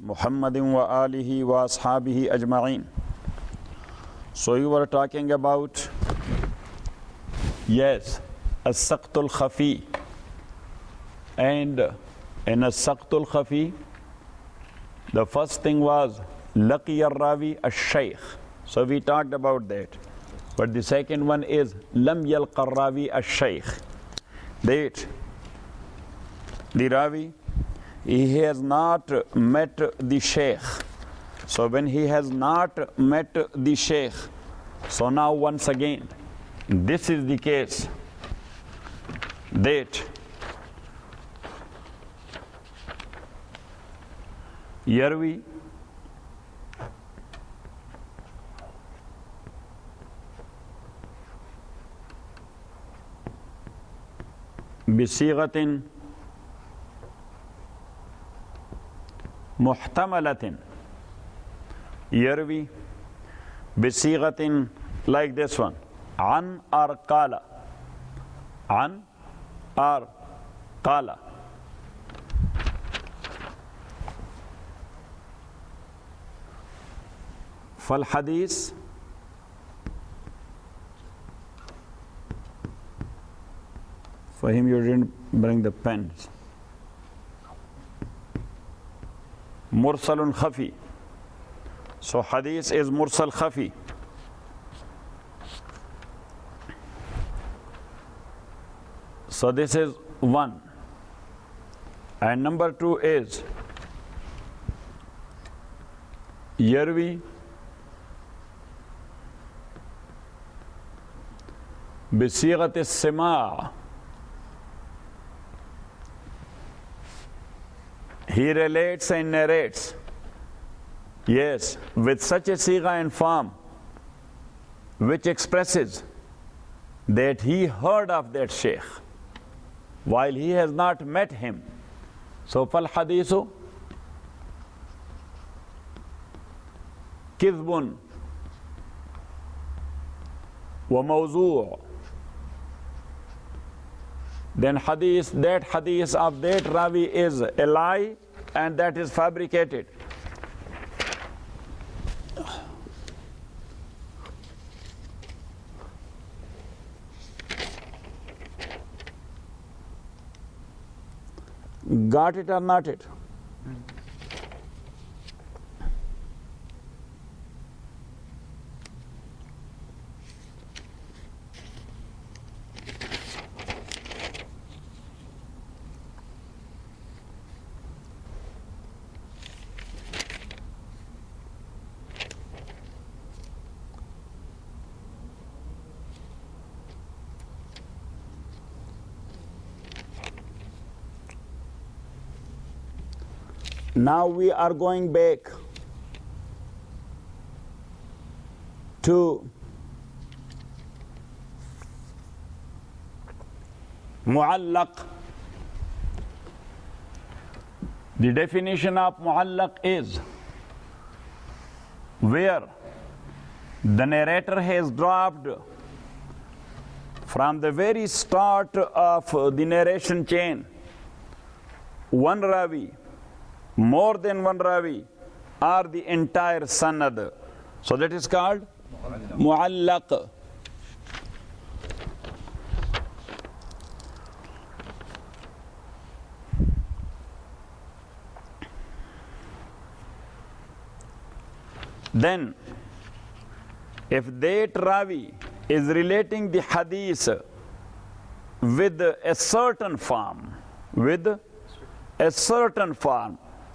Muhammadin wa alihi wa ashabihi ajma'in. So you were talking about, yes, as-saqtul khafi. And in as-saqtul khafi, the first thing was laqiya rawi ash-shaykh. So we talked about that. But the second one is lam yalqa rawi ash-shaykh. That the rawi, he has not met the shaykh. So when he has not met the shaykh, so now once again, this is the case that yarwi bisighatin muhtamalatin, yarwi bisighatin, like this one, an or qala, an or qala. Fal hadith for him, you didn't bring the pens. Mursalun khafi. So hadith is mursal khafi. So this is one. And number two is yarwi bisighat as-sama'. He relates and narrates, yes, with such a sigha and form which expresses that he heard of that shaykh while he has not met him. So fal hadithu kidhbun wa mawzu'. Then hadith, that hadith of that rawi is a lie and that is fabricated. Got it or not it? Now we are going back to mu'allaq. The definition of mu'allaq is where the narrator has dropped from the very start of the narration chain one rawi, more than one rawi, or the entire sanad. So that is called mu'allaq. Then, if that rawi is relating the hadith with a certain form,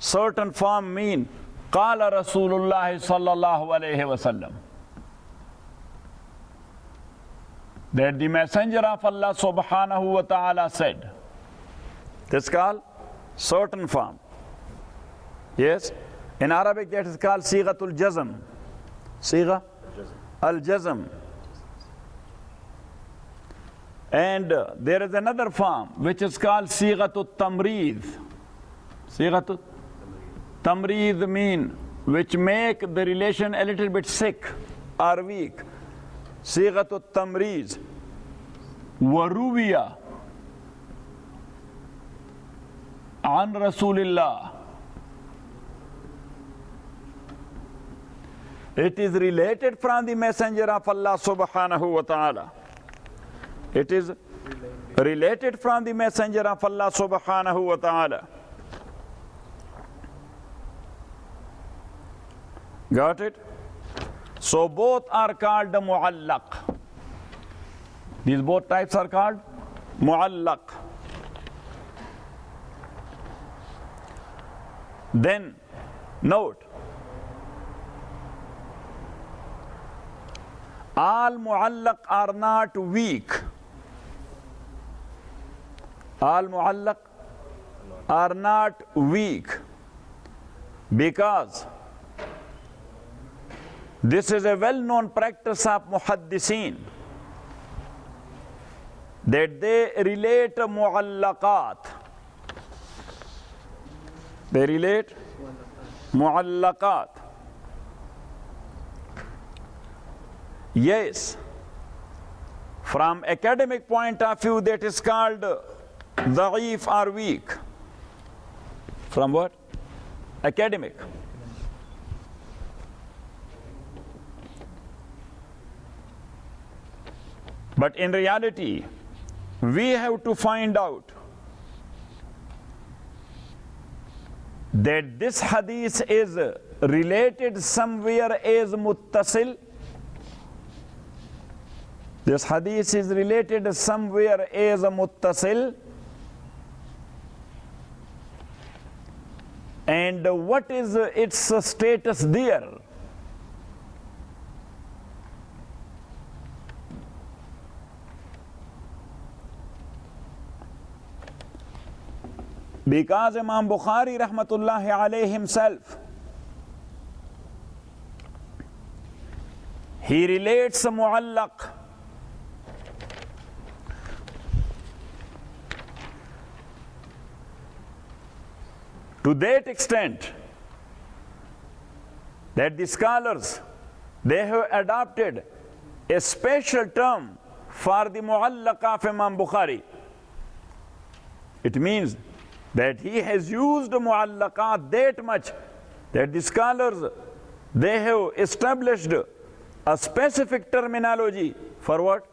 certain form mean qala Rasulullah sallallahu alayhi wasallam, that the messenger of Allah subhanahu wa ta'ala said. This is called certain form. Yes, in Arabic that is called sighatul jazm. Sigha al-jazm. And there is another form which is called sighatul tamrid. Sighatul tamrid mean which make the relation a little bit sick or weak. Sighatul tamriz. Waruwiya an Rasulillah It is related from the Messenger of Allah subhanahu wa ta'ala. It is related from the Messenger of Allah subhanahu wa ta'ala. Got it? So both are called mu'allaq. These both types are called mu'allaq. Then note, all mu'allaq are not weak. All mu'allaq are not weak, because this is a well-known practice of muhaddiseen, that they relate mu'allaqat. They relate mu'allaqat. Yes, from academic point of view, that is called da'if or weak. From what? Academic. But in reality, we have to find out that this hadith is related somewhere as muttasil. This hadith is related somewhere as a muttasil. And what is its status there? Because Imam Bukhari rahmatullahi alayhi himself, he relates mu'allaq to that extent that the scholars, they have adopted a special term for the mu'allaq of Imam Bukhari. It means that he has used mu'allaqat that much that the scholars, they have established a specific terminology for what?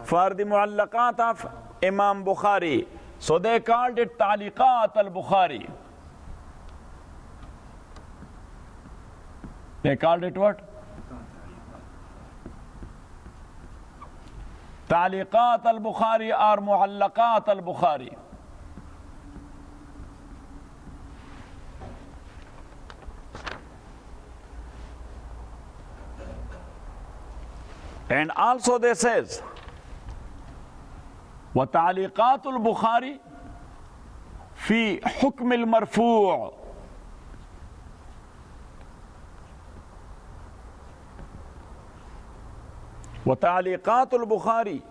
For the mu'allaqat of Imam Bukhari. So they called it ta'liqat al-Bukhari. They called it what? Ta'liqat al-Bukhari or mu'allaqat al-Bukhari. And also they says, وَتَعْلِيقَاتُ الْبُخَارِ فِي حُكْمِ الْمَرْفُوعِ. وَتَعْلِيقَاتُ الْبُخَارِ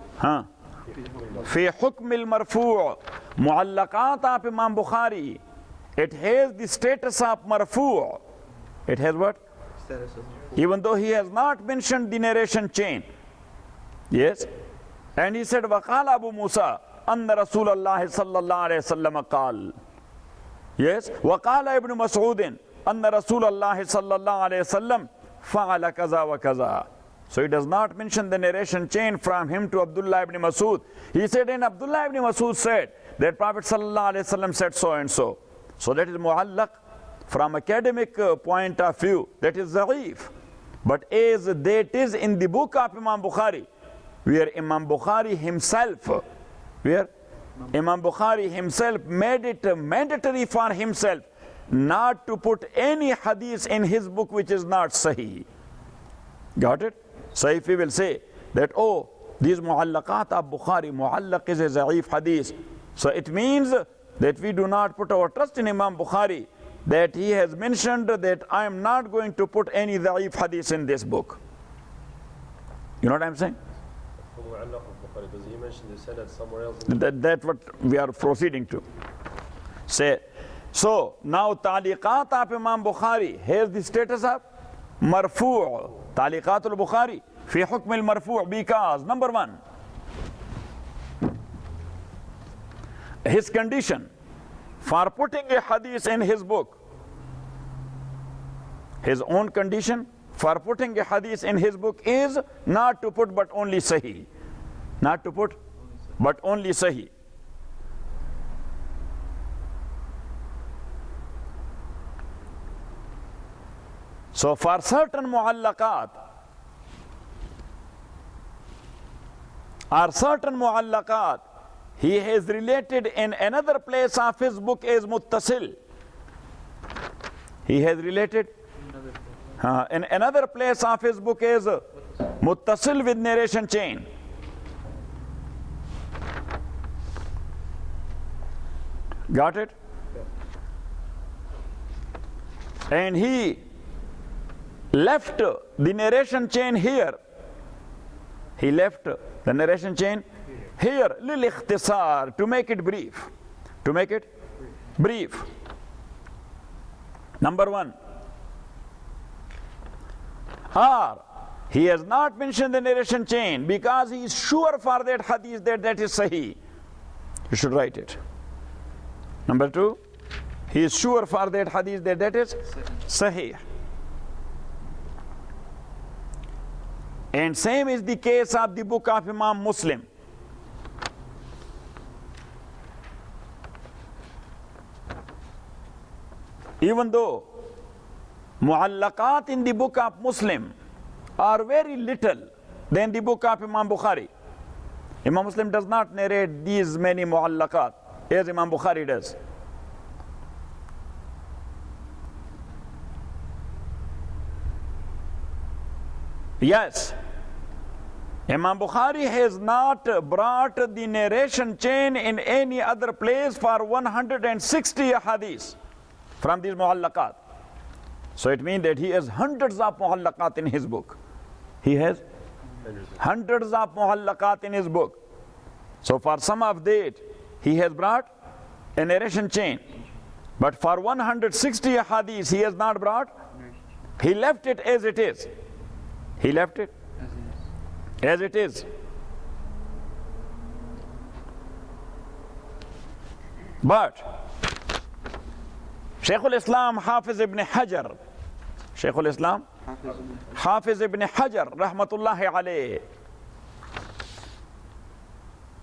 فِي حُكْمِ الْمَرْفُوعِ. Mu'allaqat of Imam Bukhari, it has the status of marfu'. It has what? Even though he has not mentioned the narration chain. Yes. And he said, وَقَالَ أَبُو مُوسَى أَنَّ رَسُولَ اللَّهِ صَلَّى اللَّهُ عَلَيْهِ وسلم قال. Yes. وَقَالَ ابن مسعود أَنَّ رَسُولَ اللَّهِ صَلَّى اللَّهُ عَلَيْهِ وسلم فَعَلَ كَذَا وَكَذَا. So he does not mention the narration chain from him to Abdullah ibn Mas'ud. He said, and Abdullah ibn Mas'ud said that Prophet sallallahu alaihi wasallam said so and so. So that is mu'allaq. From academic point of view, that is da'if. But as that is in the book of Imam Bukhari, where Imam Bukhari himself made it mandatory for himself not to put any hadith in his book which is not sahih. Got it? So if we will say that, oh, these mu'allaqat of Bukhari, mu'allaq is a da'if hadith, so it means that we do not put our trust in Imam Bukhari, that he has mentioned that I am not going to put any da'if hadith in this book. You know what I'm saying? Does he mention the sanad somewhere else? That's what we are proceeding to say. So now ta'liqat of Imam Bukhari has the status of marfu'. Ta'liqat al-Bukhari fi hukm al-marfu' because number one, his condition for putting a hadith in his book, his own condition for putting a hadith in his book is not to put but only Sahih. Not to put but only Sahih. So for certain mu'allaqat or certain mu'allaqat, he has related in another place of his book as muttasil. He has related in another place of his book as muttasil with narration chain. Got it? And he left the narration chain here. He left the narration chain here, lil ikhtisar, to make it brief. To make it brief. Number one. Or he has not mentioned the narration chain because he is sure for that hadith that is Sahih. You should write it. Number two, he is sure for that hadith that is Sahih. And same is the case of the book of Imam Muslim. Even though mu'allaqat in the book of Muslim are very little than the book of Imam Bukhari. Imam Muslim does not narrate these many mu'allaqat as Imam Bukhari does. Yes, Imam Bukhari has not brought the narration chain in any other place for 160 hadiths from these mu'allaqat. So it means that he has hundreds of mu'allaqat in his book. He has hundreds of mu'allaqat in his book. So for some of that, he has brought a narration chain. But for 160 hadiths, he has not brought. He left it as it is. He left it as it is. But Shaykhul Islam Hafiz ibn Hajar, Shaykhul Islam Hafiz ibn Hajar, rahmatullahi alayh,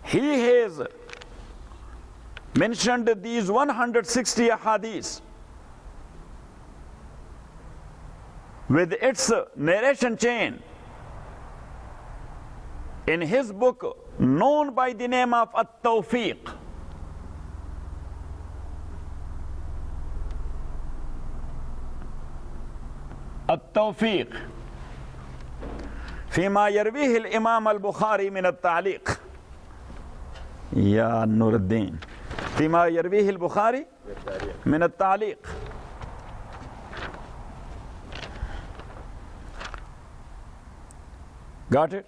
he has mentioned these 160 hadiths with its narration chain in his book known by the name of At-Tawfiq. At-Tawfiq فيما يرويه الإمام البخاري من التعليق. يا نور الدين، فيما يرويه البخاري من التعليق. Got it?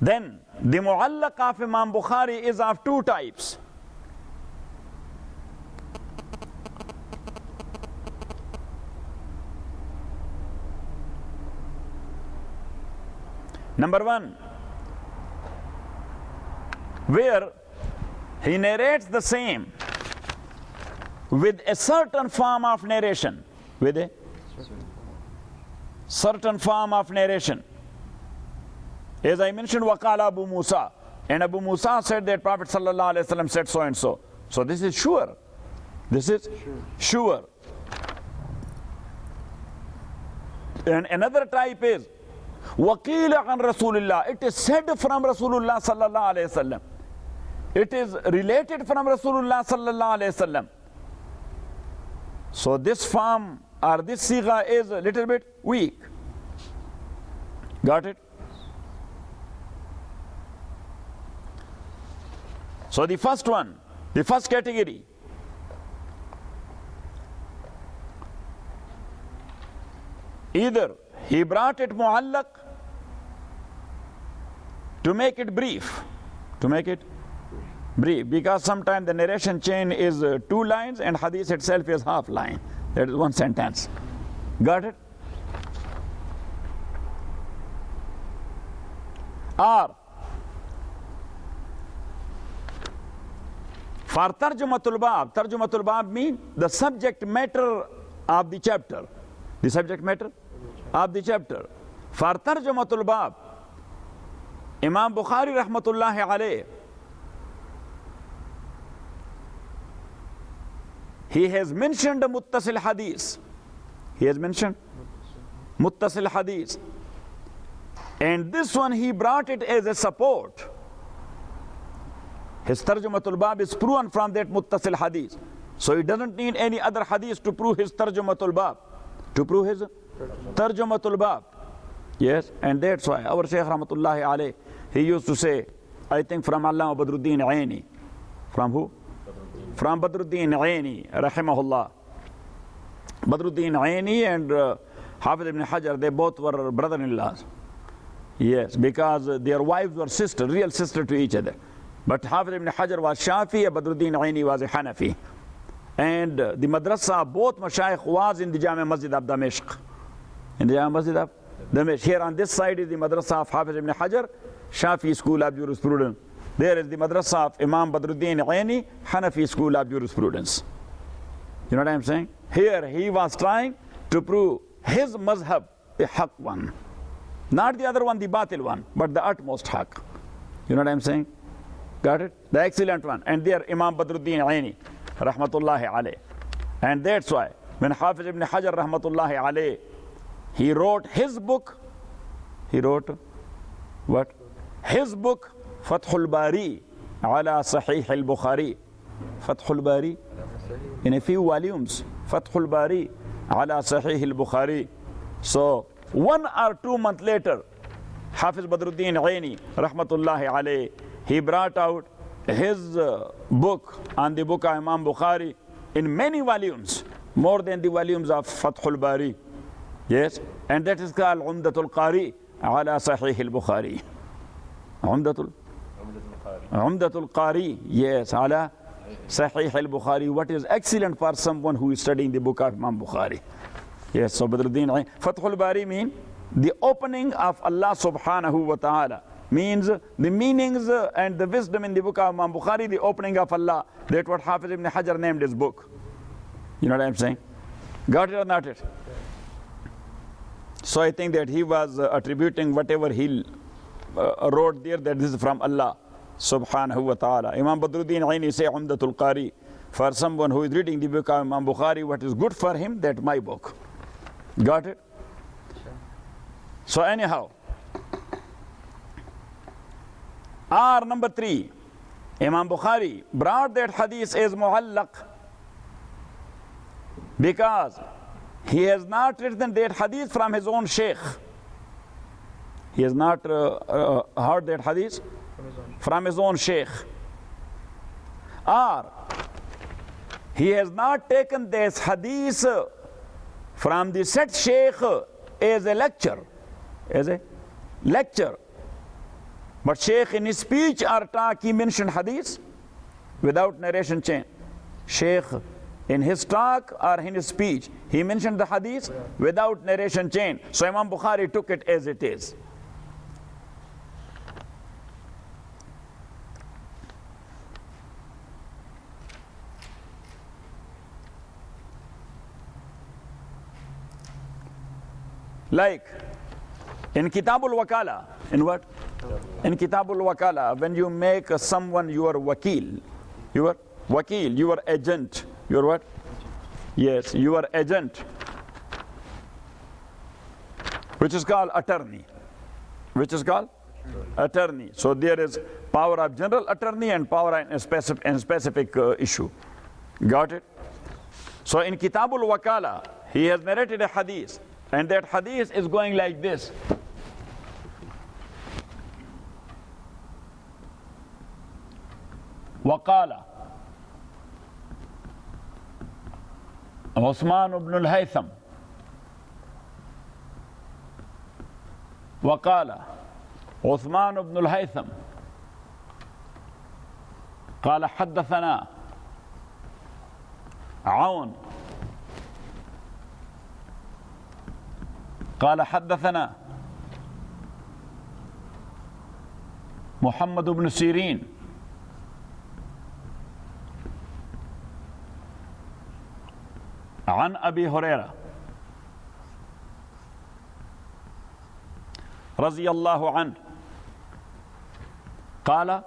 Then the mu'allaq of Imam Bukhari is of two types. Number one, where he narrates the same with a certain form of narration, with a certain form of narration. As I mentioned, waqala Abu Musa, and Abu Musa said that Prophet sallallahu alaihi wasallam said so and so. So this is sure. This is sure. And another type is waqila an Rasulullah. It is said from Rasulullah sallallahu alaihi wasallam. It is related from Rasulullah sallallahu alaihi wasallam. So this form or this sigha is a little bit weak. Got it? So the first one, the first category, either he brought it mu'allaq to make it brief, because sometimes the narration chain is 2 lines and hadith itself is half line. That is 1 sentence. Got it? Or for Tarjumatul Bab means the subject matter of the chapter. The subject matter of the chapter. For Tarjamatul Bab, Imam Bukhari rahmatullahi alayh, he has mentioned a Muttasil Hadith. He has mentioned Muttasil Hadith. And this one he brought it as a support. His Tarjamatul Bab is proven from that Muttasil Hadith. So he doesn't need any other Hadith to prove his Tarjamatul Bab. To prove his Tarjamatul Bab. Yes, and that's why our Shaykh rahmatullahi alayh, he used to say, I think from Allama Badruddin Aini. From who? From Badruddin Aini, rahimahullah. Badruddin Aini and Hafiz ibn Hajar, they both were brother-in-laws. Yes, because their wives were sister, real sister to each other. But Hafiz ibn Hajar was Shafi, Badruddin Aini was a Hanafi. And the madrasa, both mashayikh was in the Jami Masjid of Damashq. In the Jami Masjid of Damashq. Here on this side is the madrasa of Hafiz ibn Hajar, Shafi School of Jurisprudence. There is the madrasa of Imam Badruddin Aini, Hanafi School of Jurisprudence. You know what I'm saying? Here he was trying to prove his mazhab, the haq one. Not the other one, the batil one, but the utmost haq. You know what I'm saying? Got it? The excellent one. And there Imam Badruddin Aini, rahmatullahi alayh. And that's why when Hafiz ibn Hajar, rahmatullahi alayh, he wrote his book, he wrote what? His book, Fathul Bari, ala Sahih al-Bukhari. Fathul Bari, in a few volumes, Fathul Bari, ala Sahih al-Bukhari. So 1 or 2 months later, Hafiz Badruddin Aini, rahmatullahi alayh, he brought out his book on the book of Imam Bukhari in many volumes, more than the volumes of Fathul Bari. Yes, and that is called Umdatul Qari ala Sahih al-Bukhari. Umdatul Qari, yes, ala Sahih al-Bukhari. What is excellent for someone who is studying the book of Imam Bukhari. Yes, so Badruddin Aini. Fathul Bari means the opening of Allah subhanahu wa ta'ala. Means the meanings and the wisdom in the book of Imam Bukhari, the opening of Allah. That's what Hafiz ibn Hajar named his book. You know what I'm saying? Got it or not it? So I think that he was attributing whatever he wrote there, that this is from Allah subhanahu wa ta'ala. Imam Badruddin Aini say Umdatul Qari. For someone who is reading the book of Imam Bukhari, what is good for him, that's my book. Got it? So anyhow, R number 3, Imam Bukhari brought that hadith as muallaq because he has not written that hadith from his own sheikh. He has not heard that hadith from his own sheikh. Or he has not taken this hadith from the said sheikh as a lecture. But sheikh in his speech or talk he mentioned hadith without narration chain. Sheikh in his talk or in his speech he mentioned the hadith without narration chain. So Imam Bukhari took it as it is. Like in Kitabul Wakala, in what? In Kitabul Wakala, when you make someone your wakil, your agent, your what? Yes, your agent, which is called attorney. Which is called attorney. So there is power of general attorney and power in a specific issue. Got it? So in Kitabul Wakala, he has narrated a hadith. And that hadith is going like this. وقال عثمان بن الهيثم وقال عثمان بن الهيثم قال حدثنا عون قال حدثنا محمد بن سيرين عن أبي هريرة رضي الله عنه قال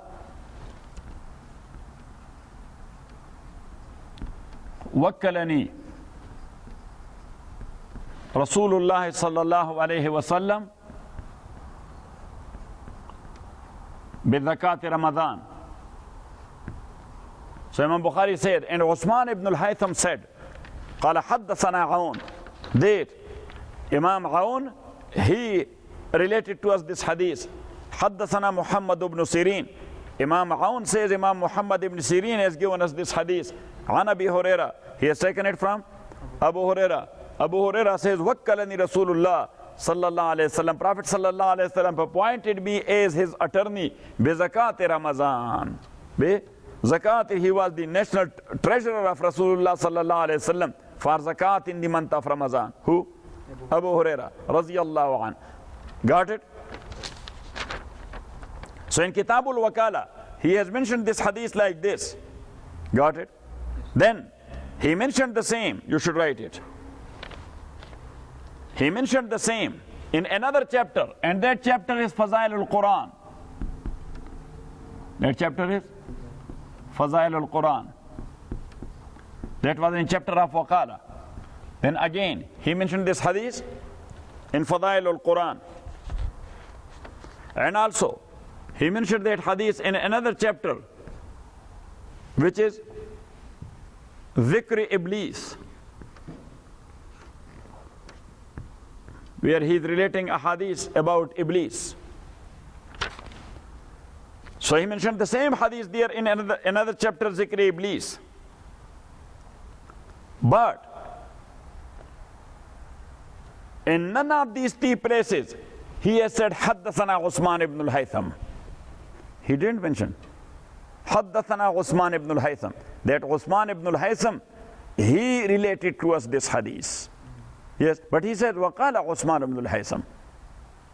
وكلني رسول الله صلى الله عليه وسلم بزكاة Ramadan. So Imam Bukhari said, and Usman ibn al-Haytham said, قال حدثنا عون. That Imam Aun, he related to us this hadith. حدثنا محمد ibn Sirin. Imam Aun says Imam Muhammad ibn Sirin has given us this hadith. عن أبي هريرة. He has taken it from Abu Huraira. Abu Huraira says, وَكَّلَنِي رَسُولُ اللَّهِ sallallahu alayhi wa sallam. Prophet sallallahu alayhi wa sallam appointed me as his attorney. بِزَكَاةِ Ramadan. Zakat, he was the national treasurer of Rasulullah sallallahu alayhi wa sallam for zakat in the month of Ramadan. Who? Abu Huraira radiyallahu anhu. Got it? So in Kitabul Wakala, he has mentioned this hadith like this. Got it? Then he mentioned the same. You should write it. He mentioned the same in another chapter, and that chapter is Fazail al-Quran. That chapter is Fazail al-Quran. That was in chapter of Wakala. Then again, he mentioned this hadith in Fazail al-Quran. And also, he mentioned that hadith in another chapter, which is Zikr Iblis, where he is relating a hadith about Iblis. So he mentioned the same hadith there in another chapter, Zikr Iblis. But in none of these three places, he has said, Haddathana Usman ibn al-Haytham. He didn't mention Haddathana Usman ibn al-Haytham. That Usman ibn al-Haytham, he related to us this hadith. Yes, but he said, وَقَالَ Usman ibn al-Haytham.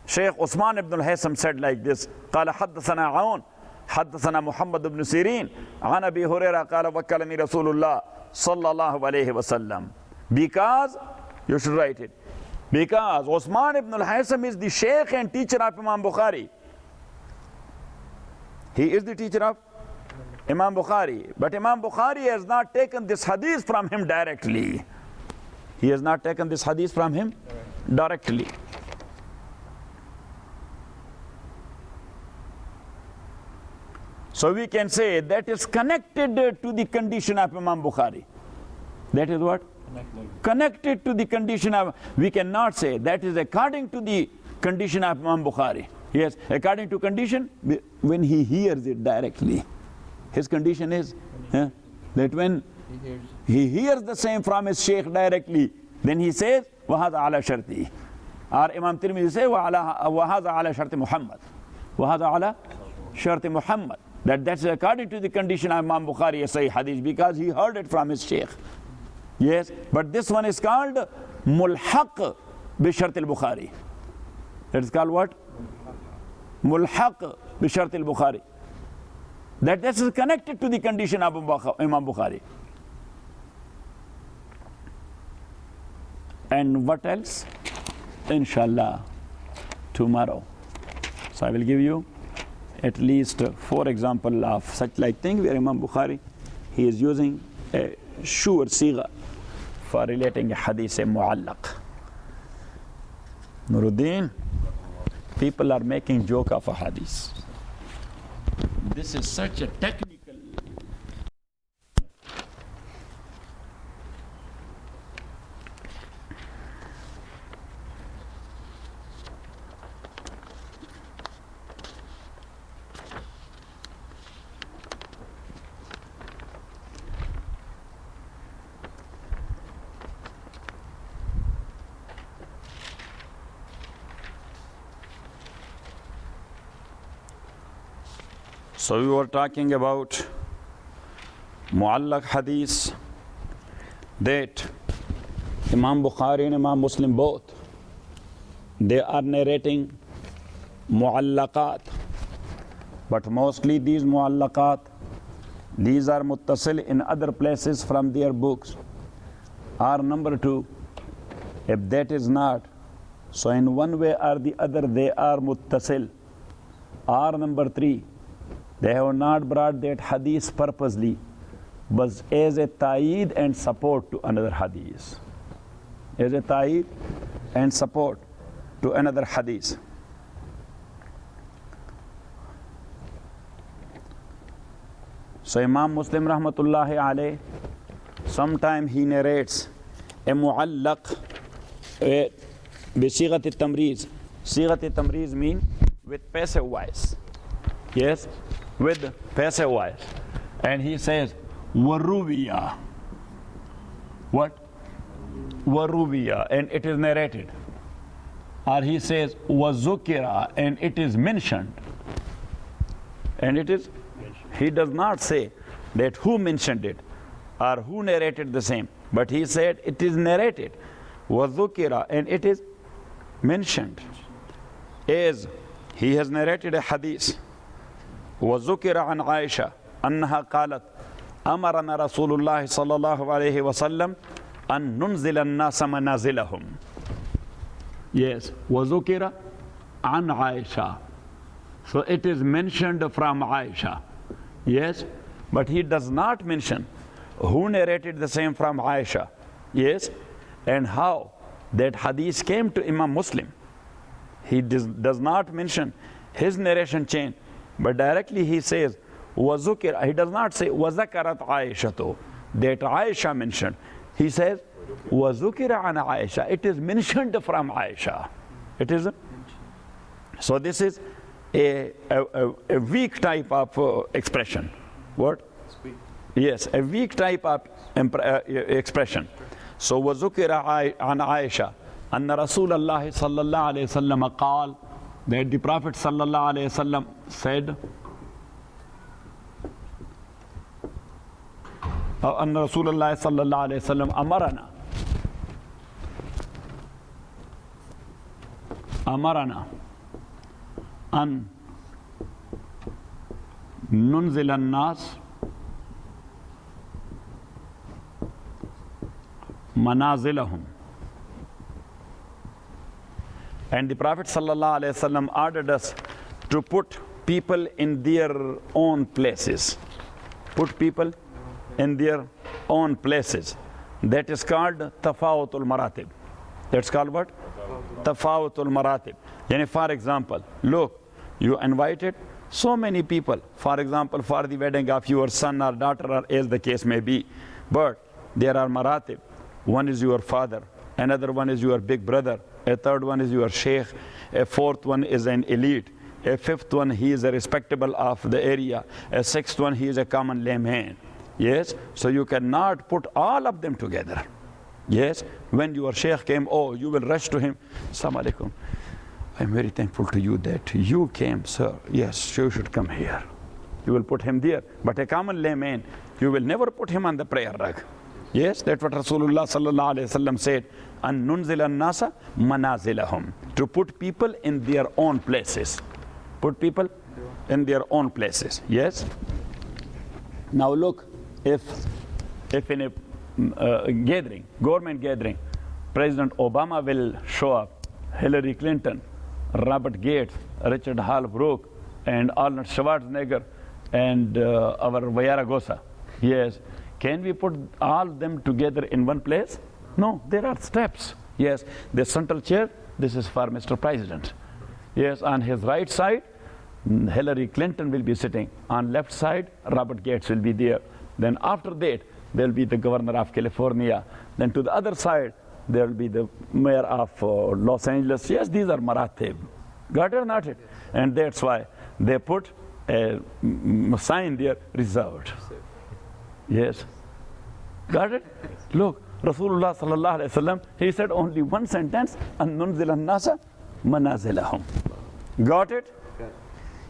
Shaykh Usman ibn al-Haytham said like this, قال حدثنا عون حدثنا محمد بن سيرين عن أبي هريرة قال وكلني رسول الله صلى الله عليه وسلم. Because, you should write it, because Usman ibn al-Haytham is the Shaykh and teacher of Imam Bukhari. He is the teacher of Imam Bukhari. But Imam Bukhari has not taken this hadith from him directly. He has not taken this hadith from him directly. So we can say that is connected to the condition of Imam Bukhari. That is what? Connected to the condition of, we cannot say that is according to the condition of Imam Bukhari. Yes, according to condition, when he hears it directly. His condition is that when he hears the same from his Shaykh directly, then he says, وَهَذَا عَلَى شَرْطِهِ. Or Imam Tirmidhi says, وَهَذَا عَلَى شَرْطِ Muhammad. وَهَذَا عَلَى شَرْطِ Muhammad. That's according to the condition of Imam Bukhari, a Sahih hadith, because he heard it from his Shaykh. Yes, but this one is called Mulhaq bi Shart al-Bukhari. That is called what? Mulhaq bi Shart al-Bukhari. That this is connected to the condition of Imam Bukhari. And what else? Inshallah, tomorrow. So I will give you at least 4 examples of such like thing where Imam Bukhari, he is using a sure sigha for relating a hadith, a mu'allaq. Nuruddin, people are making joke of a hadith. This is such a technical. So we were talking about Mu'allaq hadith, that Imam Bukhari and Imam Muslim both, they are narrating Mu'allaqat. But mostly these Mu'allaqat, these are muttasil in other places from their books. Or number 2, if that is not So in one way or the other, they are muttasil. Or number 3, they have not brought that hadith purposely, but as a ta'id and support to another hadith. As a ta'id and support to another hadith. So Imam Muslim rahmatullahi alayh, sometime he narrates a mu'allaq بصيغة التمريز. صيغة التمريز mean with passive voice. Yes, with passive voice. And he says, warubiya. What? Warubiya, and it is narrated. Or he says, wazukira, and it is mentioned. And it is, he does not say that who mentioned it or who narrated the same, but he said it is narrated. Wazukira, and it is mentioned. As he has narrated a hadith. وذكر عن عائشة أنها قالت أمرنا رسول الله صلى الله عليه وسلم أن ننزل الناس منازلهم. Yes, وذكر عن عائشة. So it is mentioned from Aisha. Yes, but he does not mention who narrated the same from Aisha. Yes, and how that hadith came to Imam Muslim. He does not mention his narration chain, but directly he says, وَذُكِرَ. He does not say, وَذَكَرَتْ عَائِشَةُ, that Aisha mentioned. He says, وَذُكِرَ عَنْ عَائِشَةَ. It is mentioned from Aisha. It is. So this is a weak type of expression. What? Yes, a weak type of expression. So وَذُكِرَ عَنْ عَائِشَةَ أن رسول الله صلى الله عليه وسلم قال, that the Prophet صلى الله عليه وسلم said, أن رسول الله صلى الله عليه وسلم أمرنا أن ننزل الناس منازلهم. And the Prophet ﷺ ordered us to put people in their own places. Put people in their own places. That is called tafawutul maratib. That's called what? Tafawutul maratib. Yani for example, look, you invited so many people, for example, for the wedding of your son or daughter, or as the case may be. But there are maratib. One is your father, another one is your big brother, a third one is your sheikh, a fourth one is an elite, a fifth one he is a respectable of the area, a sixth one he is a common layman. Yes, so you cannot put all of them together. Yes, when your sheikh came, oh, you will rush to him, Assalamu alaikum, I'm very thankful to you that you came, sir. Yes, you should come here. You will put him there. But a common layman, you will never put him on the prayer rug. Yes, that's what Rasulullah sallallahu alayhi wasallam said. An nunzila nasa manazilahum. To put people in their own places. Put people in their own places. Yes. Now look, if in a gathering, government gathering, President Obama will show up, Hillary Clinton, Robert Gates, Richard Holbrooke, and Arnold Schwarzenegger, and our Vayaragosa. Yes. Can we put all them together in one place? No, there are steps. Yes, the central chair, this is for Mr. President. Yes, on his right side, Hillary Clinton will be sitting. On left side, Robert Gates will be there. Then after that, there will be the governor of California. Then to the other side, there will be the mayor of Los Angeles. Yes, these are maratib. Got it or not it? And that's why they put a sign there, reserved. Yes. Got it? Look, Rasulullah sallallahu alayhi wasallam, he said only one sentence, an nunzila nasa manazilahum. Got it?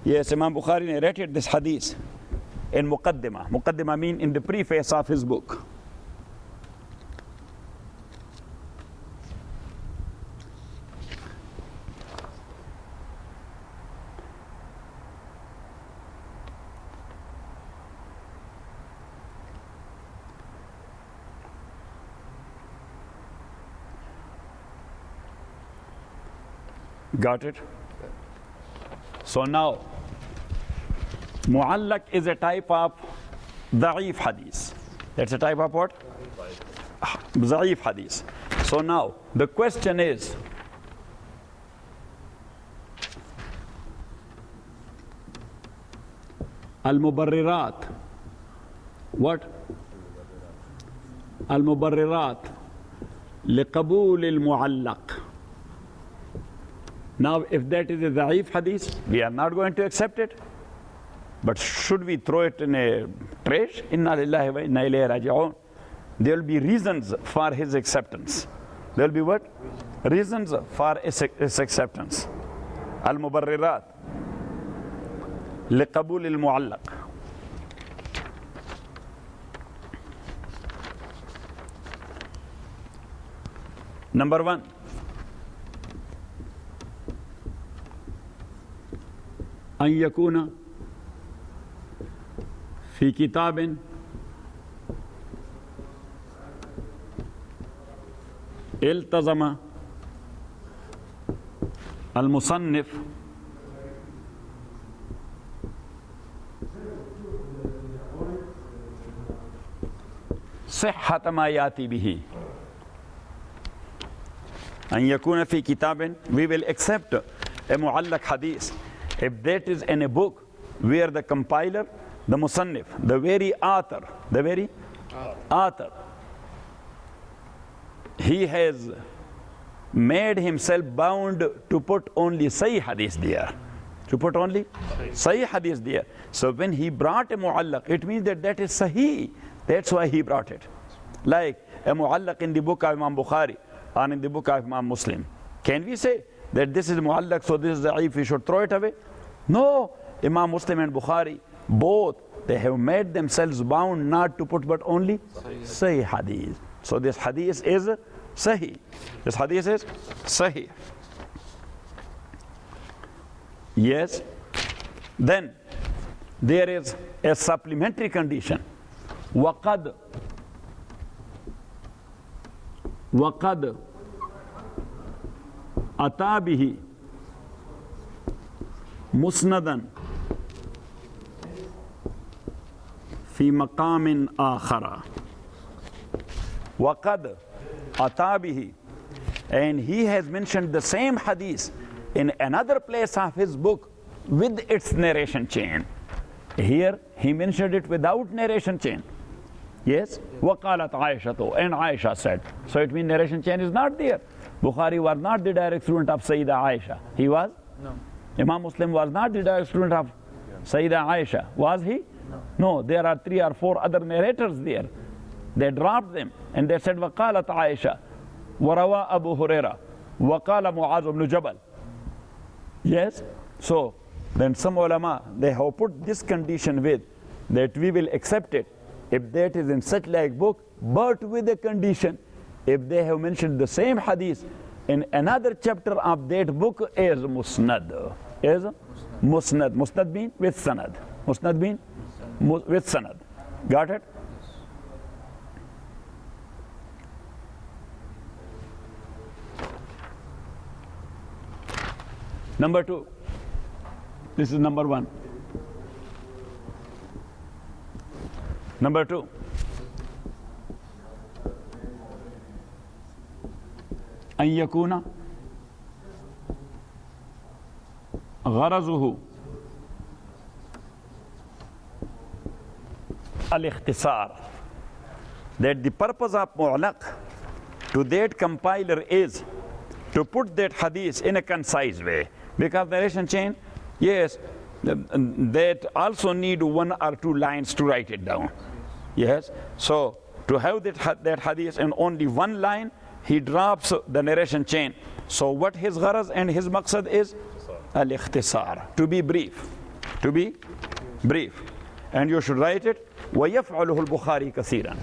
Yes, Imam Bukhari narrated this hadith in Muqaddimah. Muqaddimah mean in the preface of his book. Got it? So now, mu'allaq is a type of da'if hadith. That's a type of what? Da'if hadith. So now, the question is, al-mubarrirat. What? Al-mubarrirat liqabul al-mu'allaq. Now, if that is a da'if hadith, we are not going to accept it. But should we throw it in a trash? Inna lillahi wa inna ilayhi raji'un. There will be reasons for his acceptance. There will be what? Reasons for his acceptance. Al-mubarrirat liqabul al-mu'allaq. Number one, أن يكون في كتاب التزم المصنف صحة ما يأتي به. أن يكون في كتاب, we will accept a mu'allaq hadith if that is in a book where the compiler, the musannif, the very author, he has made himself bound to put only Sahih hadith there. To put only Sahih hadith there. So when he brought a mu'allaq, it means that that is Sahih. That's why he brought it. Like a mu'allaq in the book of Imam Bukhari or in the book of Imam Muslim. Can we say that this is mu'allaq, so this is da'if, we should throw it away? No. Imam Muslim and Bukhari, both, they have made themselves bound not to put but only Sahih hadith. So this hadith is Sahih. This hadith is Sahih. Yes. Then there is a supplementary condition. وَقَدْ أَتَى بِهِ مُسْنَدًا في مقام آخر. وَقَدْ أَتَى بِهِ, and he has mentioned the same hadith in another place of his book with its narration chain. Here he mentioned it without narration chain. Yes? وَقَالَتْ عَائِشَةُ, and Aisha said. So it means narration chain is not there. Bukhari was not the direct student of Sayyida Aisha. He was? No. Imam Muslim was not the direct student of Sayyida Aisha. Was he? No. There are 3 or 4 other narrators there. They dropped them and they said, وَقَالَتْ عَائِشَةُ وَرَوَى أَبُو هُرَيْرَةُ وَقَالَ مُعَاذُ بْنُ جَبَلٍ. Yes? So then some ulama, they have put this condition with that we will accept it if that is in such like book, but with a condition, if they have mentioned the same hadith in another chapter of that book as musnad. As musnad. Musnad means with sanad. Musnad means with sanad. Got it? Number 2. This is number 1. Number 2. أن يكون غرضه الاختصار, that the purpose of mu'allaq to that compiler is to put that hadith in a concise way. Because narration chain, yes, that also need 1 or 2 lines to write it down. Yes, so to have that hadith in only 1 line, he drops the narration chain. So what his gharaz and his maqsad is? Al-ikhtisar, to be brief. To be brief. And you should write it, وَيَفْعَلُهُ الْبُخَارِي كَثِيرًا.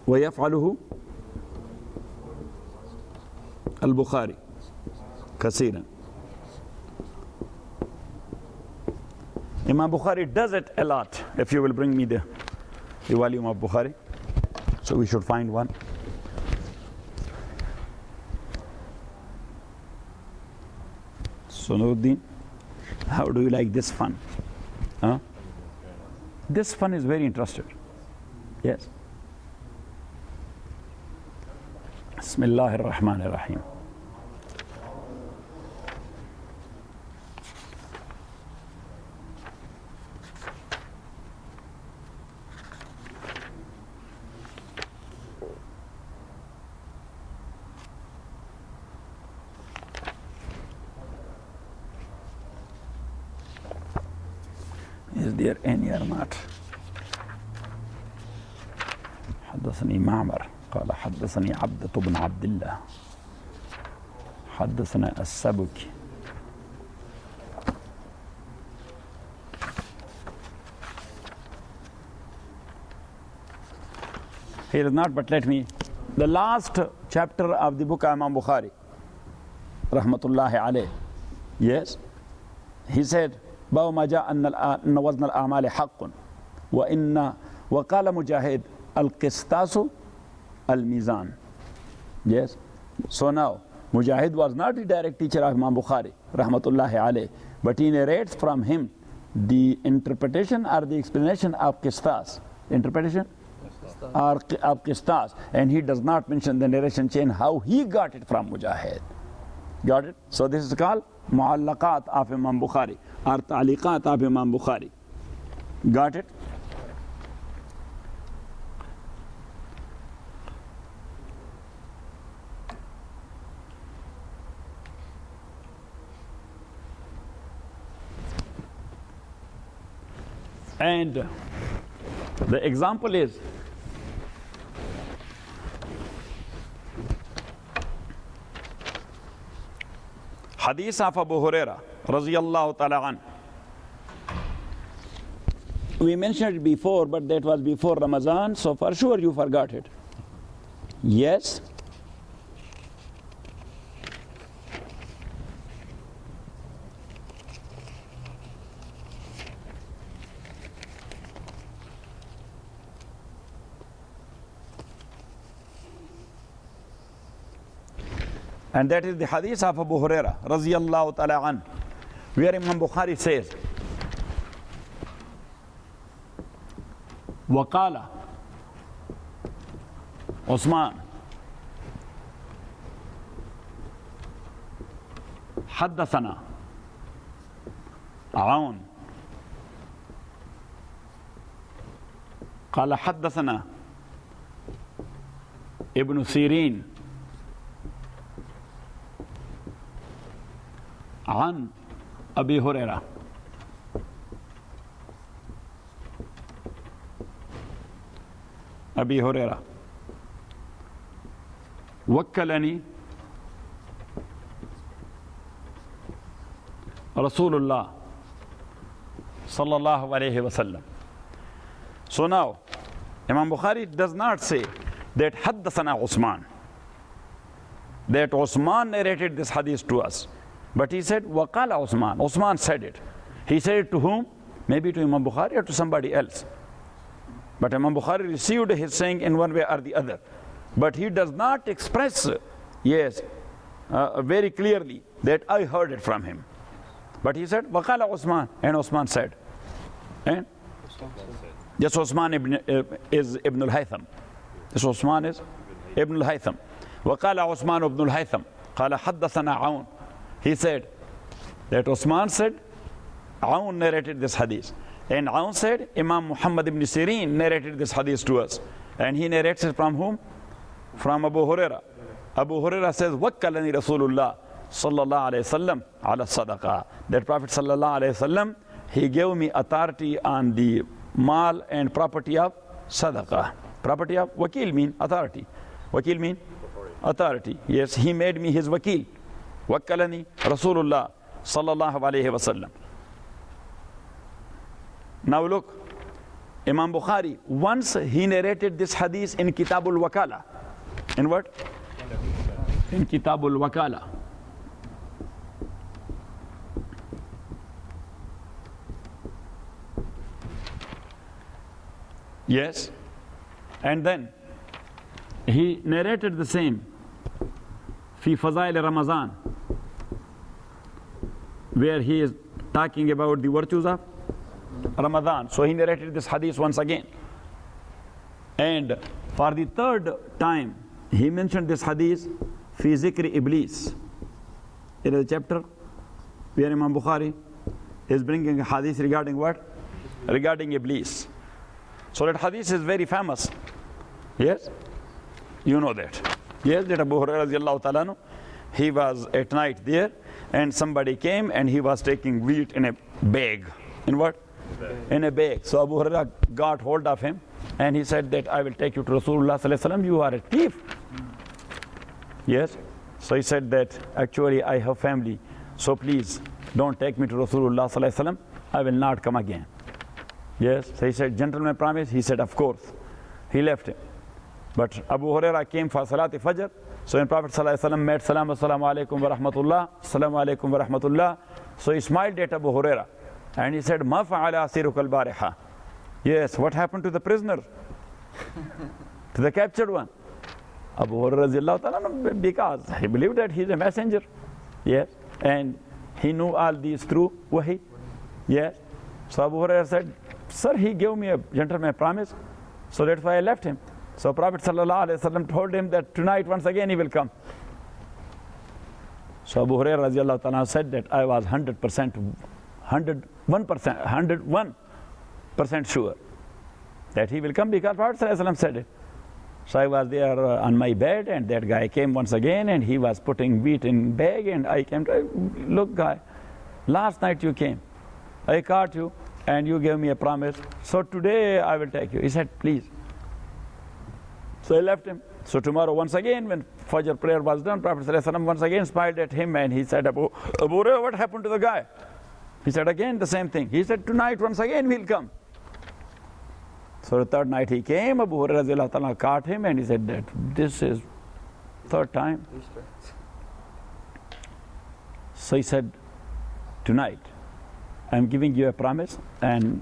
وَيَفْعَلُهُ الْبُخَارِي كَثِيرًا. Imam Bukhari does it a lot. If you will bring me the volume of Bukhari. So we should find one. Sunuddin, how do you like this fun? Huh? This fun is very interested. Yes. Bismillah ar-Rahman ar-Rahim. Is there any or not? حدثني معمر قال حدثني عبدة بن عبد الله حدثنا السبكي Here is not, but let me. The last chapter of the book of Imam Bukhari, rahmatullahi alayh. Yes, he said, باب ما جاء أن وزن الأعمال حق وقال مجاهد القسطاس الميزان. Yes. So now, Mujahid was not the direct teacher of Imam Bukhari, rahmatullahi alayh, but he narrates from him the interpretation or the explanation of qistas. Interpretation? Or of qistas. And he does not mention the narration chain, how he got it from Mujahid. Got it? So this is called Mu'allaqat of Imam Bukhari, or Ta'liqat of Imam Bukhari. Got it? And the example is Hadith of Abu Huraira radiyallahu ta'ala an. We mentioned it before, but that was before Ramadan, so for sure you forgot it. Yes? And that is the hadith of Abu Huraira radiyallahu ta'ala an, where Imam Bukhari says, وقال عثمان حدثنا عون قال حدثنا ابن سيرين عن أبي هريرة أبي هريرة وكلني رسول الله صلى الله عليه وسلم. So now Imam Bukhari does not say that حدثنا عثمان, that Uthman narrated this hadith to us, but he said وقال عثمان. Uthman said it. He said it to whom? Maybe to Imam Bukhari or to somebody else. But Imam Bukhari received his saying in one way or the other. But he does not express, yes, very clearly that I heard it from him. But he said, وَقَالَ عُثْمَانَ, and Uthman said. And yes, Uthman is Ibn al-Haytham. This Uthman is Ibn al-Haytham. وَقَالَ عُثْمَانُ ibn al-Haytham قَالَ حَدَّثَنَا عَوْنَ. He said that Uthman said, Aun narrated this hadith. And Aun said, Imam Muhammad ibn Sirin narrated this hadith to us. And he narrates it from whom? From Abu Huraira. Abu Huraira says, وَكَّلَنِي رَسُولُ اللَّهِ sallallahu alayhi wasallam ala sadaqah. That Prophet sallallahu alayhi wasallam, he gave me authority on the mal and property of sadaqah. Property of wakil mean authority. Wakil mean authority. Yes, he made me his wakil. وَكَّلَنِي رَسُولُ اللَّهِ sallallahu alayhi wasallam. Now look, Imam Bukhari, once he narrated this hadith in Kitabul Wakala. In what? In Kitabul Wakala. Yes. And then he narrated the same. في فضائل رمضان. where he is talking about the virtues of Ramadan. So he narrated this hadith once again. And for the third time, he mentioned this hadith, fi zikri Iblis. It is a chapter where Imam Bukhari is bringing a hadith regarding what? Regarding Iblis. So that hadith is very famous. Yes? You know that. Yes, that Abu Hurairah radiallahu ta'ala anhu, he was at night there and somebody came and he was taking wheat in a bag. In what? In a bag. So Abu Hurairah got hold of him and he said that I will take you to Rasulullah sallallahu alaihi wasallam. You are a thief. Yes. So he said that actually I have family. So please don't take me to Rasulullah sallallahu alaihi wasallam. I will not come again. Yes. So he said, gentleman promise. He said, of course. He left him. But Abu Hurairah came for Salat Fajr. So when Prophet sallallahu alaihi wasallam made salam, assalamu alaikum wa rahmatullah, assalamu alaikum wa rahmatullah. So he smiled at Abu Hurairah and he said, ma fa'ala asiruk al-bariha. Yes, what happened to the prisoner? To the captured one? Abu Hurairah, because he believed that he is a messenger. Yes, and he knew all these through wahi. Yes. So Abu Hurairah said, sir, he gave me a gentleman promise. So that's why I left him. So Prophet ﷺ told him that tonight once again he will come. So Abu Hurairah radiallahu ta'ala said that I was 101% sure that he will come because Prophet ﷺ said it. So I was there on my bed and that guy came once again and he was putting wheat in bag and I came to, look guy, last night you came, I caught you and you gave me a promise. So today I will take you. He said, please. So I left him. So tomorrow once again when Fajr prayer was done, Prophet ﷺ once again smiled at him and he said, Abu Hurairah, what happened to the guy? He said again the same thing. He said, tonight once again he'll come. So the third night he came, Abu Hurairah caught him and he said that this is third time. So he said, tonight I'm giving you a promise and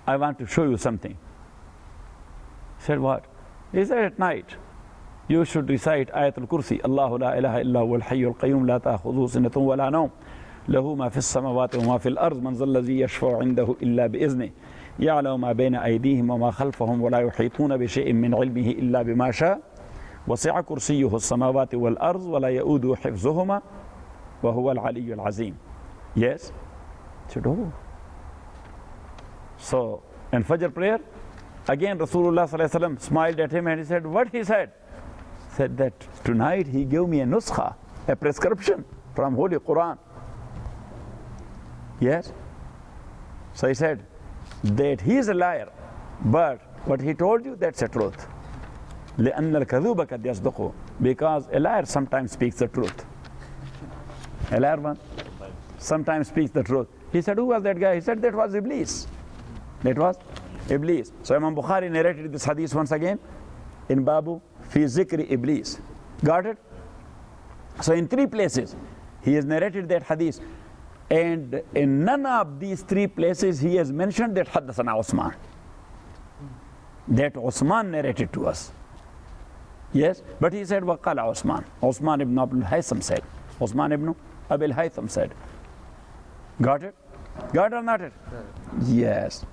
I want to show you something. He said, what? He said, at night you should recite Ayatul Kursi. Allahu la ilaha illa wal hayyul qayyum la ta'khudhuhu sinatun wa la nawm. Lahu ma fis samawati wa ma fil ard. Man zal ladhi yashfa'u 'indahu illa bi idhnihi. يعلم ما بين أيديهم وما خلفهم ولا يحيطون بشيء من علمه إلا بما شاء وسع كرسيه السماوات والأرض ولا يؤوده حفظهما وهو العلي العظيم. Yes? Said, oh. So in Fajr prayer, again Rasulullah sallallahu alaihi wasallam smiled at him and he said, what he said? Said that tonight he gave me a nuskha, a prescription from Holy Quran. Yes? So he said that he is a liar, but what he told you, that's the truth. لأن الكذوب قد يصدق, because a liar sometimes speaks the truth. A liar one sometimes speaks the truth. He said, who was that guy? He said, that was Iblis. That was Iblis. So Imam Bukhari narrated this hadith once again in Babu fi zikri Iblis. Got it? So in three places he has narrated that hadith. And in none of these three places he has mentioned that Haddathana Osman. That Osman narrated to us. Yes, but he said, Waqala Osman. Osman ibn Abul Haytham said. Osman ibn Abil Haytham said. Got it? Got it or not it? Yes.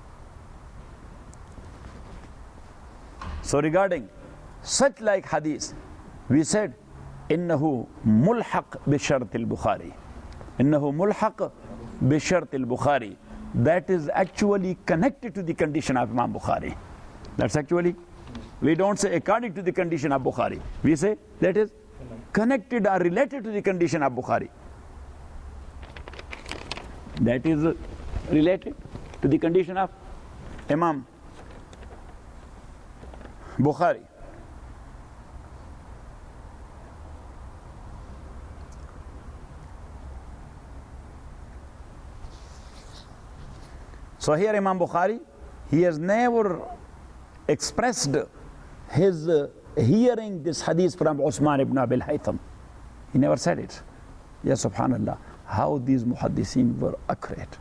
So regarding such like hadith, we said, إنه ملحق بشرط البخاري. إنه ملحق بشرط البخاري. That is actually connected to the condition of Imam Bukhari. That's actually, we don't say according to the condition of Bukhari. We say that is connected or related to the condition of Bukhari. That is related to the condition of Imam Bukhari. So here Imam Bukhari, he has never expressed his hearing this hadith from Osman ibn Abil Haytham. He never said it. Ya subhanallah, how these muhaddithin were accurate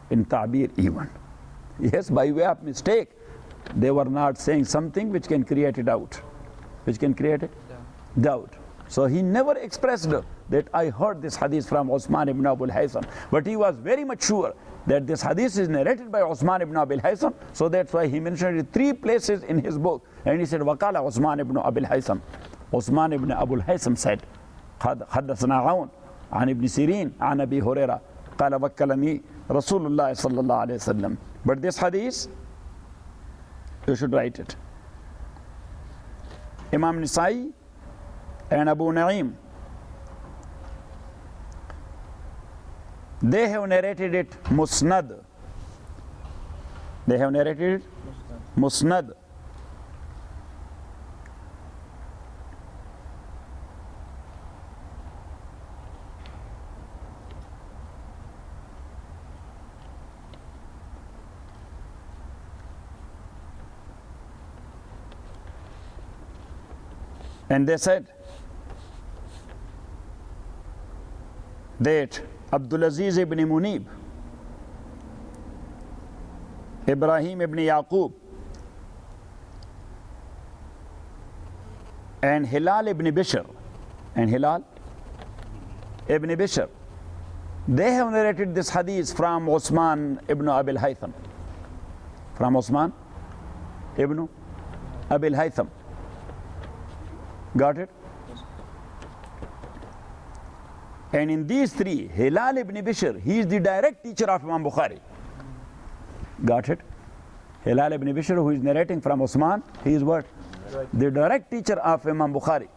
in ta'bir even. Yes, by way of mistake, they were not saying something which can create a doubt. Which can create a doubt. So he never expressed that I heard this hadith from Uthman ibn Abu al-Haytham. But he was very much sure that this hadith is narrated by Uthman ibn Abu al-Haytham. So that's why he mentioned it 3 places in his book. And he said, وَقَالَ Uthman ibn Abu al-Haytham. Uthman ibn Abu al-Haytham said, حدثنا عون عن ابن سيرين عن أبي هريرة قال وكلني رسول الله صلى الله عليه وسلم. But this hadith, you should write it. Imam Nisai and Abu Naim, they have narrated it musnad. They have narrated it musnad. And they said that Abdul Aziz ibn Munib, Ibrahim ibn Yaqub, and Hilal ibn Bishr, they have narrated this hadith from Uthman ibn Abi al-Haytham. From Uthman ibn Abi al-Haytham. Got it? And in these 3, Hilal ibn Bishr, he is the direct teacher of Imam Bukhari. Got it? Hilal ibn Bishr, who is narrating from Uthman, he is what? The direct teacher of Imam Bukhari.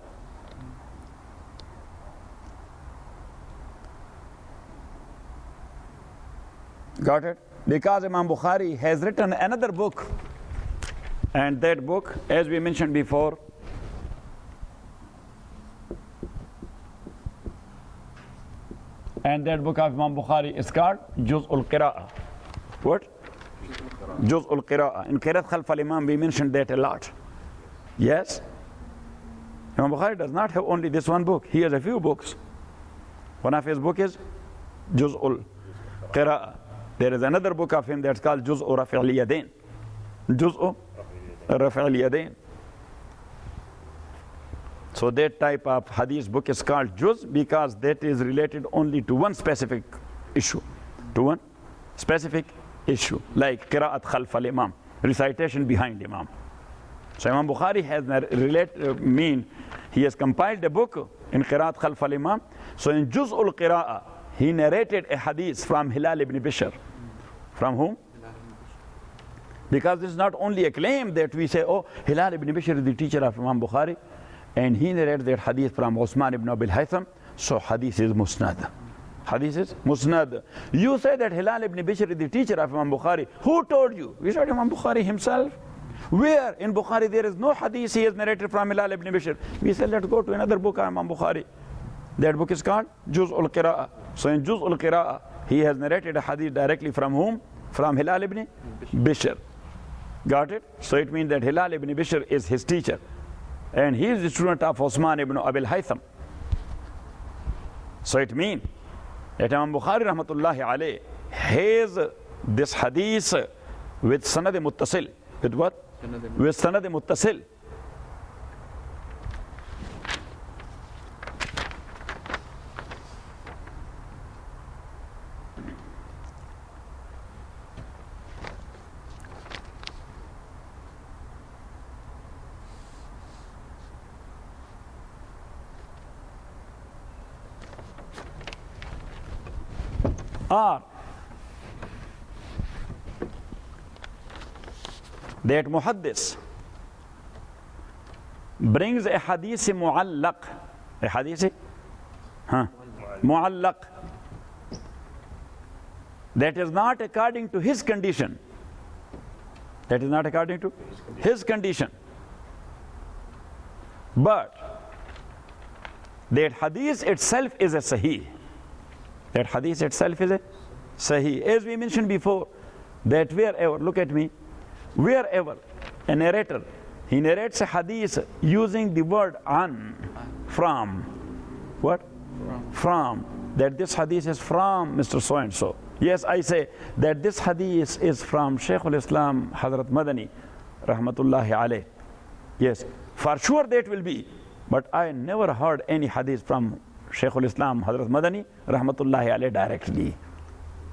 Got it? Because Imam Bukhari has written another book, and that book, as we mentioned before, and that book of Imam Bukhari is called Juz'ul Qira'ah. What? Juz'ul Qira'ah. In Qiraat Khalf al-Imam we mentioned that a lot. Yes? Imam Bukhari does not have only this one book. He has a few books. One of his book is Juz'ul Qira'ah. There is another book of him that's called Juz'u Rafi'il Yadain. Juz'u Rafi'il Yadain. So that type of hadith book is called Juz because that is related only to one specific issue. To one specific issue. Like Qira'at Khalf al-Imam. Recitation behind Imam. So Imam Bukhari has he has compiled a book in Qira'at Khalf al-Imam. So in Juz'ul Qira'ah, he narrated a hadith from Hilal ibn Bishr. From whom? Because this is not only a claim that we say, oh, Hilal ibn Bishr is the teacher of Imam Bukhari, and he narrated that hadith from Uthman ibn Abi al-Haytham, so hadith is musnad. Hadith is musnad. You say that Hilal ibn Bishr is the teacher of Imam Bukhari. Who told you? We said Imam Bukhari himself. Where in Bukhari there is no hadith he has narrated from Hilal ibn Bishr? We said let's go to another book of Imam Bukhari. That book is called Juz'ul Qira'ah. So in Juz'ul Qira'ah, he has narrated a hadith directly from whom? From Hilal ibn Bishr. Got it? So it means that Hilal ibn Bishr is his teacher. And he is the student of Uthman ibn Abi al-Haytham. So it means that Imam Bukhari rahmatullahi alayh has this hadith with sanad muttasil. With what? With sanad muttasil. Or that muhaddis brings a hadith mu'allaq, a hadith mu'allaq, that is not according to his condition. That is not according to his condition. But that hadith itself is a sahih. That hadith itself is a sahih. As we mentioned before, that wherever, look at me, wherever a narrator, he narrates a hadith using the word an, from. What? From. That this hadith is from Mr. So-and-so. Yes, I say that this hadith is from Shaykh al-Islam Hazrat Madani, rahmatullahi alayh. Yes, for sure that will be But I never heard any hadith from Shaykh al-Islam Hazrat Madani rahmatullahi alayhi directly.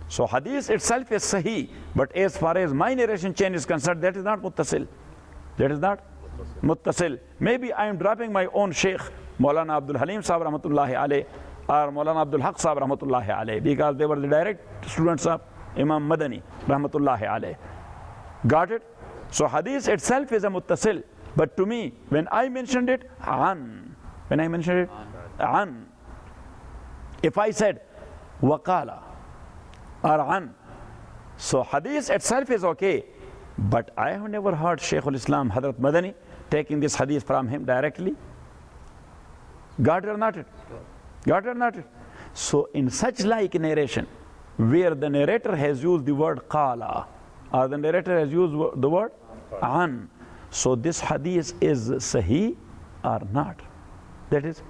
So hadith itself is sahih, but as far as my narration chain is concerned, that is not muttasil. That is not muttasil. Maybe I am dropping my own Shaykh, Maulana Abdul Halim Sahib rahmatullahi alayhi, or Maulana Abdul Haq Sahib rahmatullahi alayhi, because they were the direct students of Imam Madani rahmatullahi alayhi. Got it? So hadith itself is a muttasil. But to me, when I mentioned it, when I mentioned it, if I said waqala or an, so hadith itself is okay. But I have never heard Shaykh al-Islam Hazrat Madani taking this hadith from him directly. Got it or not? Got it or not? So in such like narration, where the narrator has used the word qala, or the narrator has used the word an, so this hadith is sahih or not? That is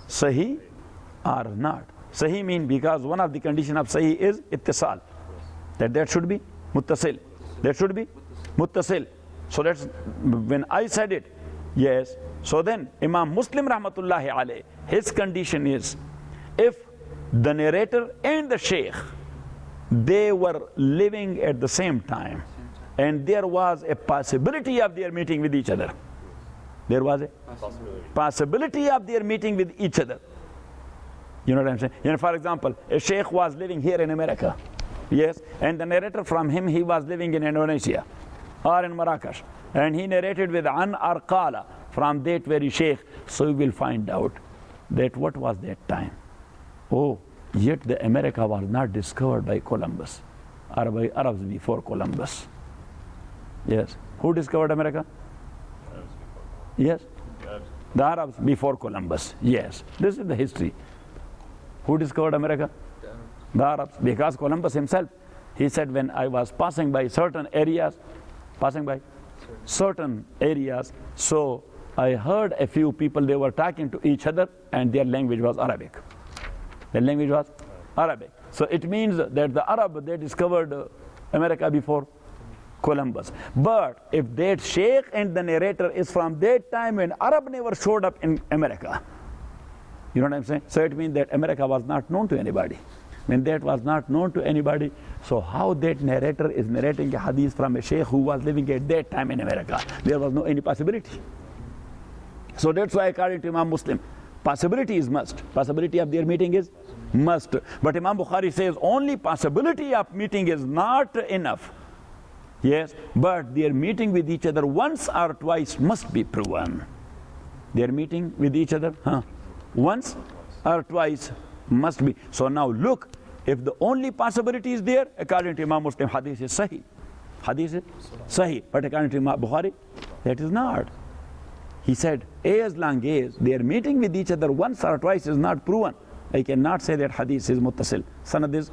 sahih or not? Sahih means because one of the condition of sahih is ittisal. That should be muttasil. That should be muttasil. So that's when I said it, yes. So then Imam Muslim rahmatullahi alayhi, his condition is, if the narrator and the shaykh, they were living at the same time, and there was a possibility of their meeting with each other. There was a possibility of their meeting with each other. You know what I'm saying? You know, for example, a sheikh was living here in America, yes, and the narrator from him, he was living in Indonesia or in Marrakesh, and he narrated with an or qala from that very sheikh. So we will find out that what was that time. Oh, yet the America was not discovered by Columbus or by Arabs before Columbus. Yes. Who discovered America? Yes. The Arabs before Columbus. Yes. This is the history. Who discovered America? The Arabs. Because Columbus himself, he said, when I was passing by certain areas, so I heard a few people, they were talking to each other, and their language was Arabic. Their language was Arabic. So it means that the Arab, they discovered America before Columbus. But if that sheikh and the narrator is from that time when Arab never showed up in America, you know what I'm saying? So it means that America was not known to anybody. When that was not known to anybody, so how that narrator is narrating a hadith from a sheikh who was living at that time in America? There was no any possibility. So that's why according to Imam Muslim, possibility is must. Possibility of their meeting is must. But Imam Bukhari says only possibility of meeting is not enough. Yes, but their meeting with each other once or twice must be proven. Their meeting with each other, once or twice must be. So now look, if the only possibility is there, according to Imam Muslim, hadith is sahih. Hadith is sahih. But according to Imam Bukhari, that is not. He said, as long as their meeting with each other once or twice is not proven, I cannot say that hadith is muttasil. Sanad is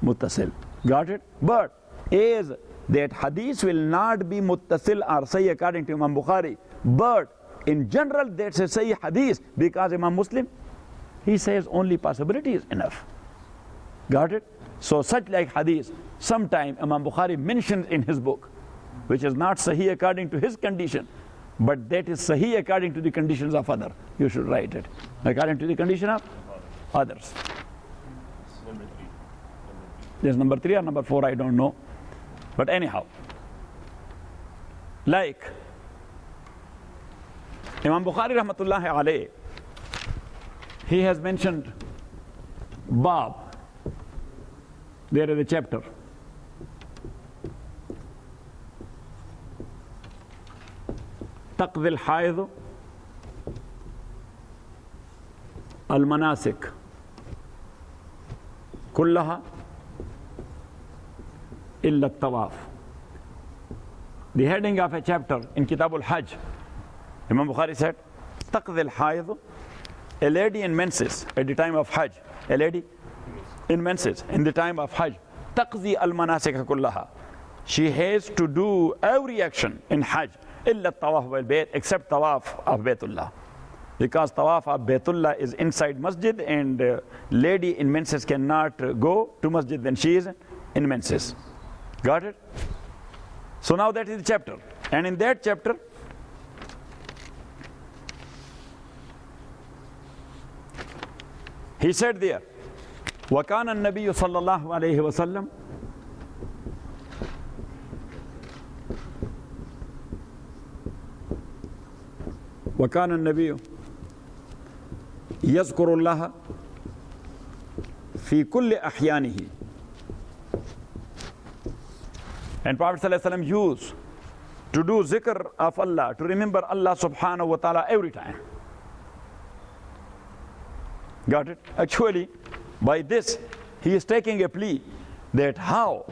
muttasil. Got it? But as that hadith will not be muttasil or sahih according to Imam Bukhari, but in general that's a sahih hadith, because Imam Muslim, he says only possibility is enough. Got it? So such like hadith, sometime Imam Bukhari mentions in his book, which is not sahih according to his condition, but that is sahih according to the conditions of others. You should write it. According to the condition of others. Number 3. There's number 3 or number 4, I don't know. But anyhow, like Imam Bukhari rahmatullahi alayhi, he has mentioned Bab. There is a chapter. تقضي الحائض المناسك كلها إلا الطواف. The heading of a chapter in Kitab al-Hajj, Imam Bukhari said, تقضي الحائض, a lady in menses at the time of Hajj, a lady in menses in the time of Hajj, تقضي المناسك كلها, she has to do every action in Hajj, إلا الطواف والبيت, except tawaf of Baytullah. Because tawaf of Baytullah is inside masjid, and lady in menses cannot go to masjid when she is in menses. Got it? So now that is the chapter. And in that chapter, He said there, وَكَانَ النَّبِيُّ صَلَّى اللَّهُ عَلَيْهِ وَسَلَّمَ وَكَانَ النَّبِيُّ يَذْكُرُ اللَّهَ فِي كُلِّ أَحْيَانِهِ. And Prophet ﷺ used to do zikr of Allah, to remember Allah subhanahu wa ta'ala every time. Got it? Actually, by this, he is taking a plea that how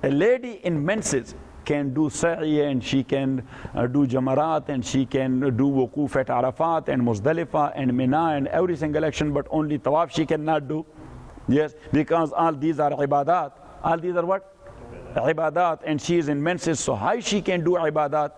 a lady in menses can do sa'i and she can do jamarat and she can do wuquf at Arafat and Muzdalifah and Mina and every single action, but only tawaf she cannot do. Yes, because all these are ibadat. All these are what? Ibadat, and she is in menses, so how she can do ibadat?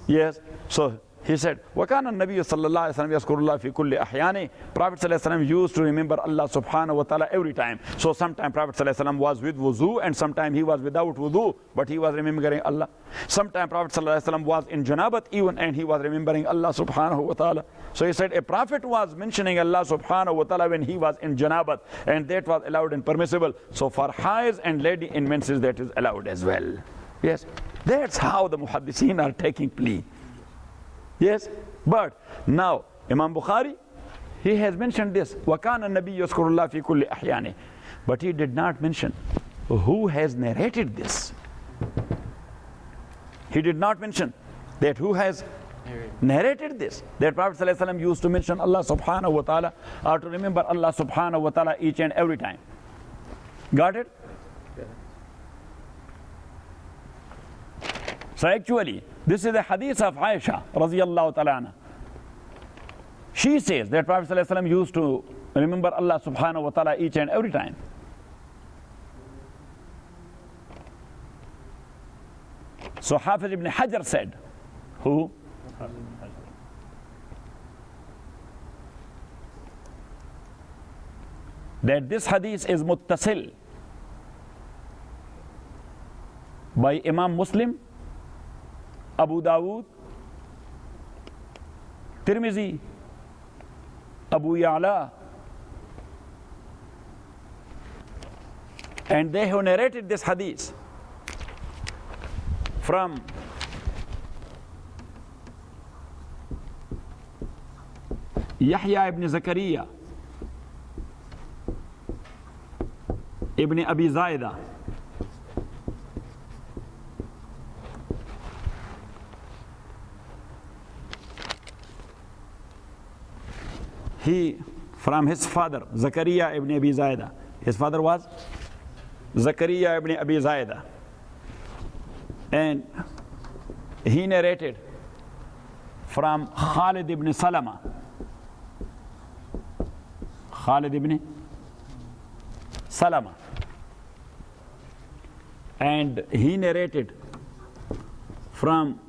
Yes, so he said, وَكَانَ النَّبِيُّ صَلَّى اللَّهُ عَلَيْهِ وَسَلَّمَ يَذْكُرُ اللَّهَ فِي كُلِّ أَحْيَانِهِ. Prophet ﷺ used to remember Allah subhanahu wa ta'ala every time. So sometime Prophet ﷺ was with wuzu and sometime he was without wuzu, but he was remembering Allah. Sometime Prophet ﷺ was in janabat even and he was remembering Allah subhanahu wa ta'ala. So he said a prophet was mentioning Allah subhanahu wa ta'ala when he was in janabat, and that was allowed and permissible. So for hais and lady in menses, that is allowed as well. Yes, that's how the muhaddithin are taking plea. Yes, but now Imam Bukhari, he has mentioned this, وَكَانَ النَّبِيُّ يَذْكُرُ اللَّهَ فِي كُلِّ أَحْيَانِهِ, but he did not mention who has narrated this. He did not mention that who has narrated this, that Prophet ﷺ used to mention Allah subhanahu wa ta'ala or to remember Allah subhanahu wa ta'ala each and every time. Got it? So actually, this is a hadith of Aisha radiyallahu ta'ala anha. She says that Prophet ﷺ used to remember Allah subhanahu wa ta'ala each and every time. So Hafiz ibn Hajar said, who? That this hadith is muttasil by Imam Muslim, Abu Dawood, Tirmizi, Abu Ya'la, and they have narrated this hadith from Yahya ibn Zakariya ibn Abi Zaidah, he from his father Zakariya ibn Abi Zaidah. His father was Zakariya ibn Abi Zaidah, and he narrated from Khalid ibn Salama. Khalid ibn Salama, and he narrated from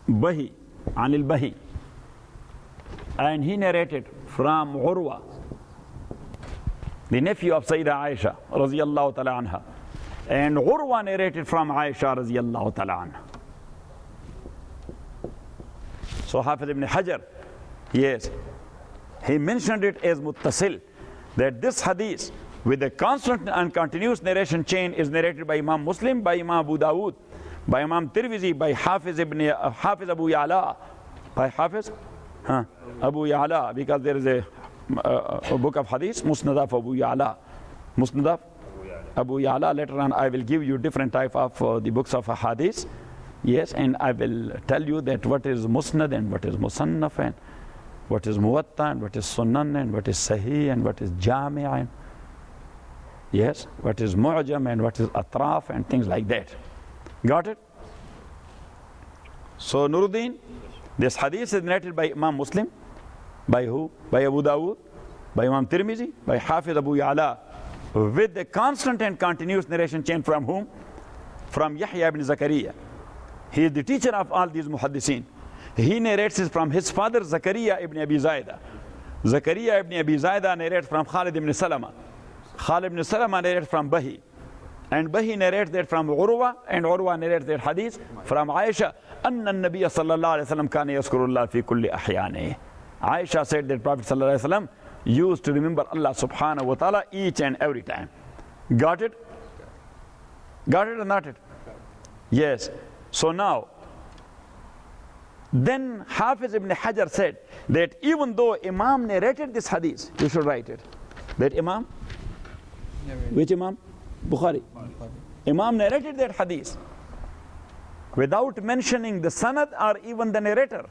Bahi, Anil Bahi, and he narrated from Urwa, the nephew of Sayyidah Aisha radiyallahu ta'ala anha, and Urwa narrated from Aisha radiyallahu ta'ala anha. So Hafiz ibn Hajar, yes, he mentioned it as muttasil, that this hadith with a constant and continuous narration chain is narrated by Imam Muslim, by Imam Abu Dawood, by Imam Tirmizi, by Hafiz Abu Ya'la, by Hafiz Abu Ya'la, because there is a book of hadith, Musnad of Abu Ya'la, Musnad of Abu Ya'la. Later on I will give you different type of the books of hadith, yes, and I will tell you that what is Musnad and what is Musannaf and what is Muwatta and what is Sunan and what is Sahih and what is Jami' and yes, what is Mu'jam and what is Atraf and things like that. Got it? So Nuruddin, this hadith is narrated by Imam Muslim, by who? By Abu Dawood, by Imam Tirmizi, by Hafiz Abu Ya'la, with a constant and continuous narration chain from whom? From Yahya ibn Zakariya. He is the teacher of all these muhaddithin. He narrates it from his father Zakariya ibn Abi Zaidah. Zakariya ibn Abi Zaidah narrates from Khalid ibn Salama. Khalid ibn Salama narrates from Bahi. And Bahi narrates that from Urwa, and Urwa narrates that hadith from Aisha. أن النبي صلى الله عليه وسلم كان يذكر الله في كل أحيانه. Aisha said that Prophet صلى الله عليه وسلم used to remember Allah subhanahu wa ta'ala each and every time. Got it? Got it or not it? Yes. So now, then Hafiz ibn Hajar said that even though Imam narrated this hadith, you should write it. That Imam? Which Imam? Bukhari. Imam narrated that hadith without mentioning the sanad or even the narrator.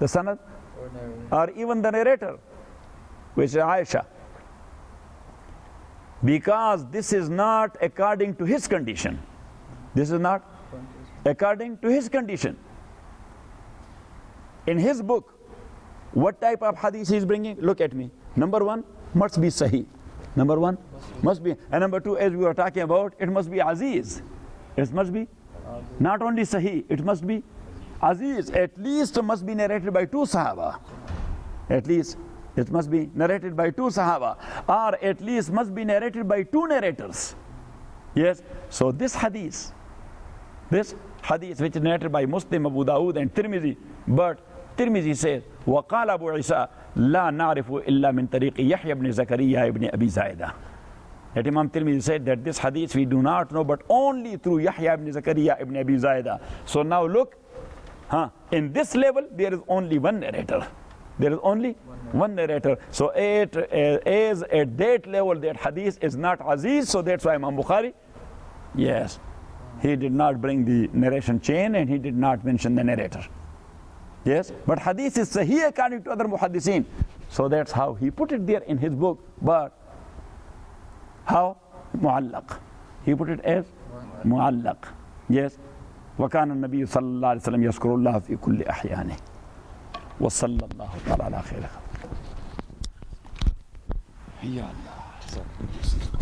The sanad or even the narrator, which is Aisha. Because this is not according to his condition. This is not according to his condition. In his book, what type of hadith he is bringing? Look at me. Number one, must be sahih. Number one, must be. And number two, as we were talking about, it must be aziz. It must be not only sahih, it must be aziz. At least it must be narrated by two sahaba. At least it must be narrated by two sahaba. Or at least must be narrated by two narrators. Yes. So this hadith which is narrated by Muslim, Abu Dawood and Tirmidhi, but Tirmidhi says, وَقَالَ أبو عيسى لا نعرف إلا من طريق يحيى بن زكريا ابن أبي زائدة. That Imam Tirmidhi said that this hadith we do not know but only through Yahya ibn Zakaria ibn Abi Zaidah. So now look, in this level there is only one narrator. There is only one narrator. So as at that level that hadith is not aziz, so that's why Imam Bukhari, yes, he did not bring the narration chain and he did not mention the narrator. Yes, but hadith is sahih according to other muhaddithin. So that's how he put it there in his book. But how? Mu'allaq. He put it as mu'allaq. Yes. وكان النبي صلى الله عليه وسلم يذكر الله في كل أحيانه وصلى الله تعالى على خير. يا الله.